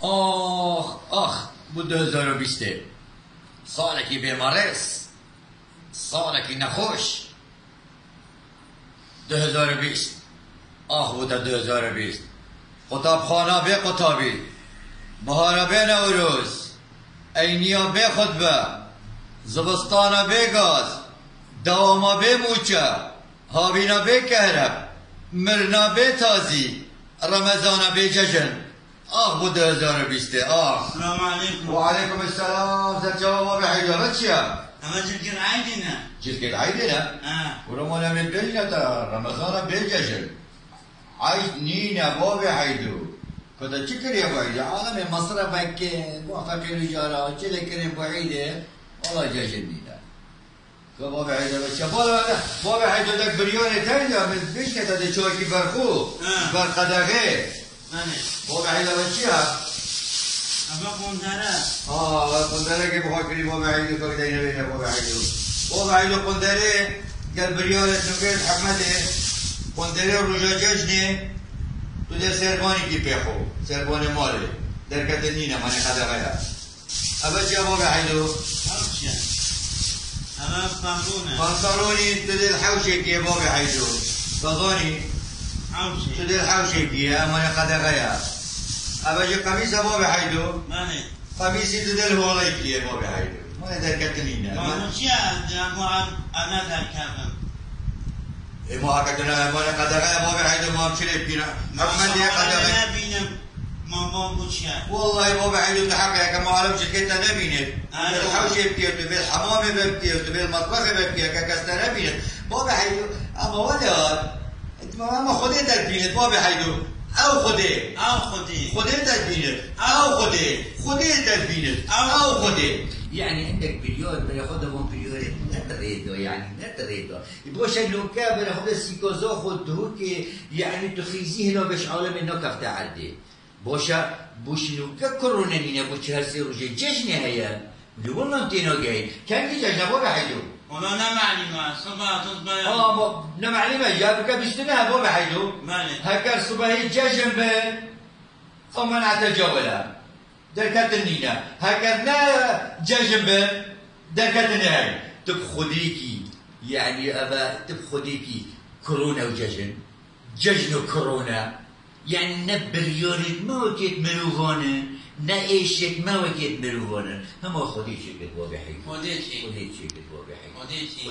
آخ bu 2020 سالکی بیمارس سالکی نخوش 2020 بود 2020 خطابخانه به قطابی محاربه نوروز اینیا به خطبه زبستانه به گاز دواما به موچه هاوینا به کهرب مرنا به تازی رمضان به جشن بود 2020 السلام علیکم. و علیکم السلام. زد جواب بحیدو چیه؟ اما جرگل عیدینا. جرگل عیدینا؟ ورمونا من بلنتا رمضان به جشن عيد نينا بابي حيدو كنت تشكر يا بعيدة عالم مصر بك موافق الوجارة جل كريم بعيدة والله جاش نينا كبابي حيدو بس بابي حيدو دك بريوني تانية من بيش كتا تشوكي برخو برقدغي بابي حيدو بشيها أبا قندرة قندرة كيف بخاكري بابي حيدو فقدين بينا بابي حيدو بابي حيدو قندرة قال بريوني نقيد حمده قندره روژا جشنه تو در سربانی کی پیخو سربانی ماله در کتنینه منی خدقه اما چه بابا حیدو؟ حوشه اما پانتونه پانترونی تو در حوشه کیه بابا حیدو بغانی حوشه تو در حوشه کیه منی خدقه اما چه قمیس بابا حیدو؟ منی قمیسی تو در هولی کیه بابا حیدو منی در کتنینه منی چیه انا در کردم ما هكذا ما قدغه ما بعيد ما مشي بينا محمد يا قدغه بينا ما بوشيا والله ما بعيد الحق كما عرفش كيتا نبينه الحوش بكيت بالحمام بكيت بالمطبخ بكيت ككستر بينه ما بعيد اما ولا ما خدي تدبينه ما بعيد او خدي تدبينه او خدي تدبينه او خدي يعني عندك بليون بياخدهم بليون نتريدو يعني نتريدو يبغى شلوكا بياخد السيكوزو خدوه كي يعني تخيزيه هنا باش عالم انه كفت عدي باشا بوشلوكا كورونا نينا بوش هرسي روجي جشني هيا والله انتينو جاي كان في جشن بابا حيدو والله انا معلمة صباح تصبح انا معلمة جابك بيشتناها بابا حيدو هكا صباحي جشن بين فمن عتجولها دركات النينا هكذا جاجب دركات النهاية تبخديكي يعني أبا تبخديكي كورونا وججن ججن وكورونا يعني نبر يورد ما وكيت مروفانا نايشك ما وكيت مروفانا هم خديتي كتبوا بحي خديتي كتبوا بحي خديتي